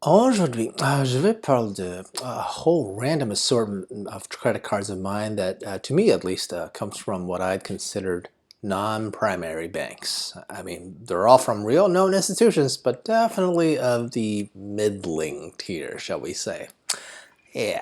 Aujourd'hui, je vais parler de a whole random assortment of credit cards of mine that, to me at least, comes from what I'd considered non-primary banks. I mean, they're all from real known institutions, but definitely of the middling tier, shall we say. Yeah.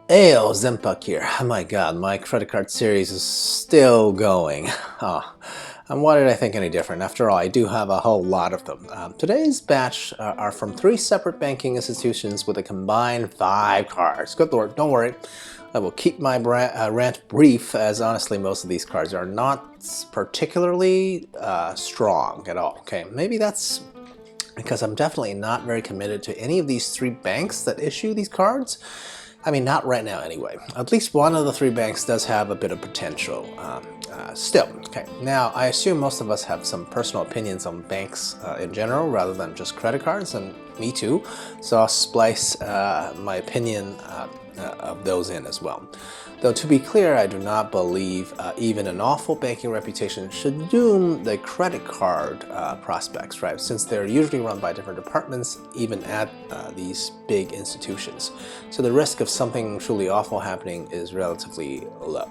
Ayo, XenPuck here. Oh my god, my credit card series is still going. Oh, and why did I think any different? After all, I do have a whole lot of them. Today's batch are from 3 separate banking institutions with a combined 5 cards. Good lord, don't worry. I will keep my rant brief, as honestly most of these cards are not particularly strong at all. Okay, maybe that's because I'm definitely not very committed to any of these 3 banks that issue these cards. I mean, not right now anyway. At least one of the 3 banks does have a bit of potential. Still, okay. Now, I assume most of us have some personal opinions on banks in general rather than just credit cards, and me too. So I'll splice my opinion of those in as well. Though to be clear, I do not believe even an awful banking reputation should doom the credit card prospects, right? Since they're usually run by different departments, even at these big institutions. So the risk of something truly awful happening is relatively low.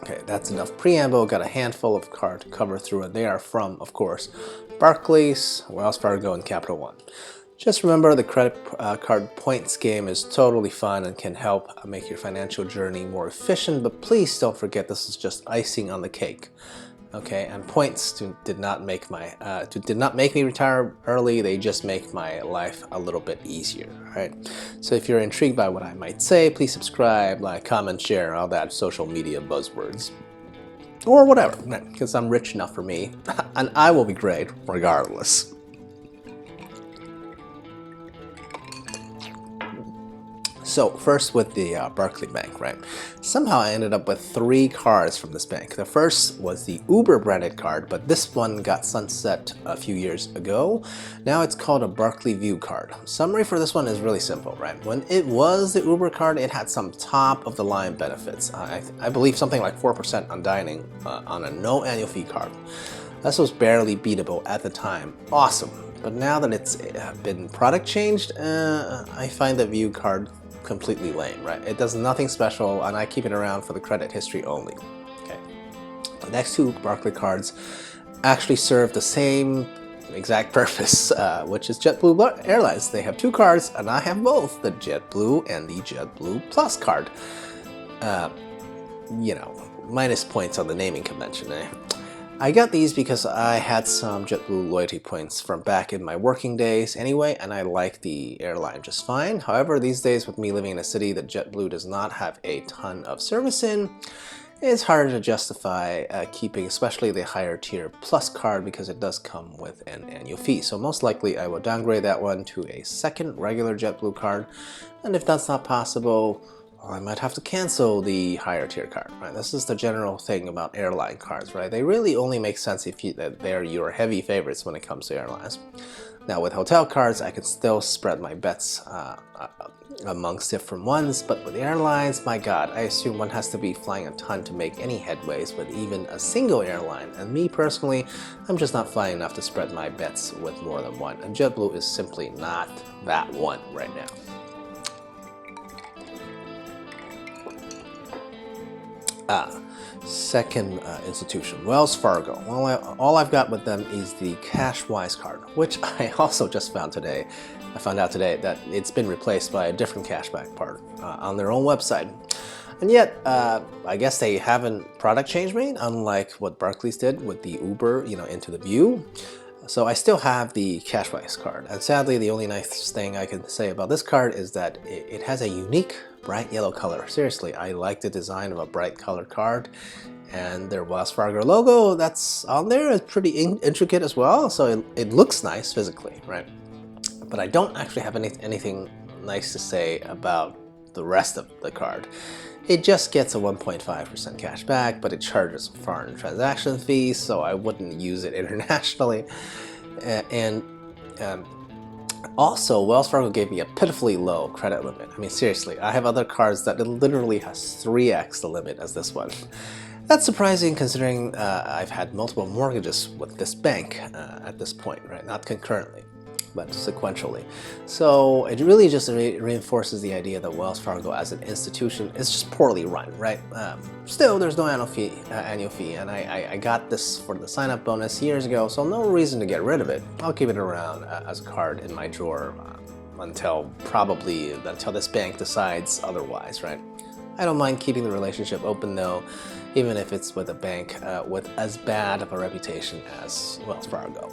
Okay, that's enough preamble. Got a handful of cards to cover through, and they are from, of course, Barclays, Wells Fargo, and Capital One. Just remember, the credit card points game is totally fun and can help make your financial journey more efficient, but please don't forget this is just icing on the cake. Okay, and points did not make me retire early. They just make my life a little bit easier. Right. So if you're intrigued by what I might say, please subscribe, like, comment, share, all that social media buzzwords, or whatever, because I'm rich enough for me, and I will be great regardless. So first with the Barclays Bank, right? Somehow I ended up with 3 cards from this bank. The first was the Uber branded card, but this one got sunset a few years ago. Now it's called a Barclays View card. Summary for this one is really simple, right? When it was the Uber card, it had some top of the line benefits. I believe something like 4% on dining on a no annual fee card. This was barely beatable at the time. Awesome. But now that it's been product changed, I find the View card completely lame, right? It does nothing special, and I keep it around for the credit history only. Okay. The next 2 Barclays cards actually serve the same exact purpose, which is JetBlue Airlines. They have 2 cards, and I have both, the JetBlue and the JetBlue Plus card. You know, minus points on the naming convention, eh? I got these because I had some JetBlue loyalty points from back in my working days anyway, and I like the airline just fine. However, these days with me living in a city that JetBlue does not have a ton of service in, it's harder to justify keeping especially the higher tier Plus card because it does come with an annual fee. So most likely I will downgrade that one to a second regular JetBlue card, and if that's not possible, I might have to cancel the higher tier card, right? This is the general thing about airline cards, right? They really only make sense if they're your heavy favorites when it comes to airlines. Now with hotel cards, I can still spread my bets amongst different ones, but with airlines, my god, I assume one has to be flying a ton to make any headways with even a single airline. And me personally, I'm just not flying enough to spread my bets with more than one, and JetBlue is simply not that one right now. Second institution, Wells Fargo. Well, all I've got with them is the CashWise card, which I also just found today. I found out today that it's been replaced by a different cashback card on their own website. And yet, I guess they haven't product change made, unlike what Barclays did with the Uber, into the View. So I still have the CashWise card, and sadly the only nice thing I can say about this card is that it has a unique bright yellow color. Seriously, I like the design of a bright colored card, and their Wells Fargo logo that's on there is pretty intricate as well, so it looks nice physically, right? But I don't actually have anything nice to say about the rest of the card. It just gets a 1.5% cash back, but it charges foreign transaction fees, so I wouldn't use it internationally. And Also, Wells Fargo gave me a pitifully low credit limit. I mean, seriously, I have other cards that literally has 3x the limit as this one. That's surprising considering I've had multiple mortgages with this bank at this point, right? Not concurrently, but sequentially. So it really just reinforces the idea that Wells Fargo as an institution is just poorly run, right? Still, there's no annual fee, and I got this for the sign-up bonus years ago, so no reason to get rid of it. I'll keep it around as a card in my drawer until this bank decides otherwise, right? I don't mind keeping the relationship open though, even if it's with a bank with as bad of a reputation as Wells Fargo.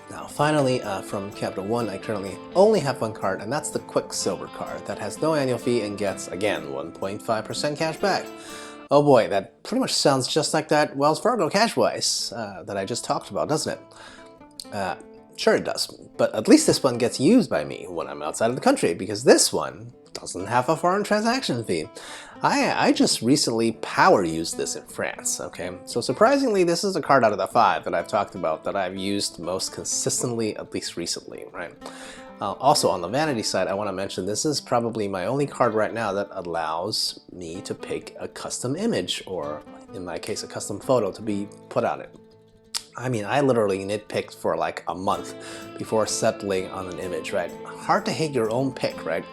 Now finally, from Capital One, I currently only have one card, and that's the Quicksilver card that has no annual fee and gets, again, 1.5% cash back. Oh boy, that pretty much sounds just like that Wells Fargo Cashwise that I just talked about, doesn't it? Sure it does, but at least this one gets used by me when I'm outside of the country, because this one doesn't have a foreign transaction fee. I just recently power used this in France, okay? So surprisingly, this is a card out of the 5 that I've talked about that I've used most consistently, at least recently, right? Also, on the vanity side, I want to mention this is probably my only card right now that allows me to pick a custom image, or in my case, a custom photo to be put on it. I mean, I literally nitpicked for like a month before settling on an image, right? Hard to hate your own pick, right?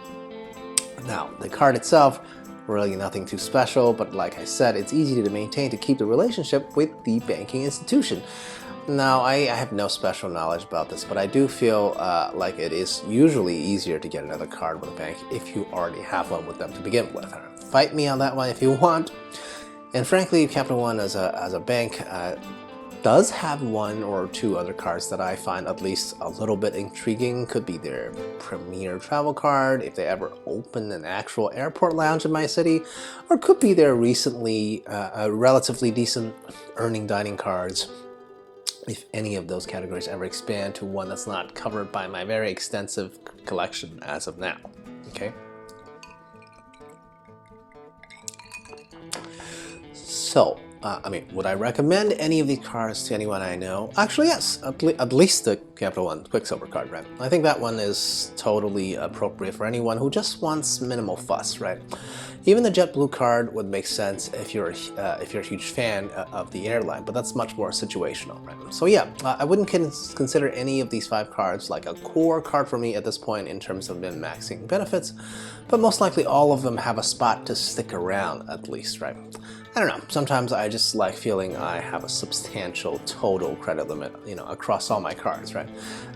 Now, the card itself, really nothing too special, but like I said, it's easy to maintain to keep the relationship with the banking institution. Now, I have no special knowledge about this, but I do feel like it is usually easier to get another card with a bank if you already have one with them to begin with. Fight me on that one if you want. And frankly, Capital One as a bank does have one or two other cards that I find at least a little bit intriguing. Could be their premier travel card, if they ever open an actual airport lounge in my city, or could be their recently relatively decent earning dining cards, if any of those categories ever expand to one that's not covered by my very extensive collection as of now, okay? So, I mean, would I recommend any of these cards to anyone I know? Actually, yes, at least the Capital One Quicksilver card, right? I think that one is totally appropriate for anyone who just wants minimal fuss, right? Even the JetBlue card would make sense if you're a huge fan of the airline, but that's much more situational, right? So yeah, I wouldn't consider any of these 5 cards like a core card for me at this point in terms of min-maxing benefits, but most likely all of them have a spot to stick around at least, right? I don't know, sometimes I just like feeling I have a substantial total credit limit, you know, across all my cards, right?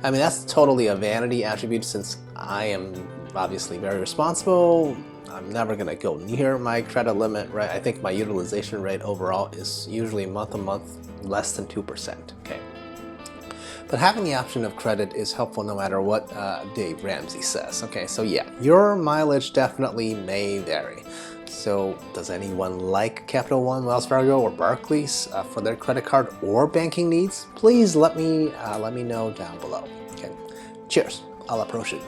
I mean, that's totally a vanity attribute since I am obviously very responsible. I'm never gonna go near my credit limit, right? I think my utilization rate overall is usually month to month less than 2%, okay? But having the option of credit is helpful no matter what Dave Ramsey says, okay? So yeah, your mileage definitely may vary. So does anyone like Capital One, Wells Fargo, or Barclays for their credit card or banking needs? Please let me know down below. Okay. Cheers. A la prochaine.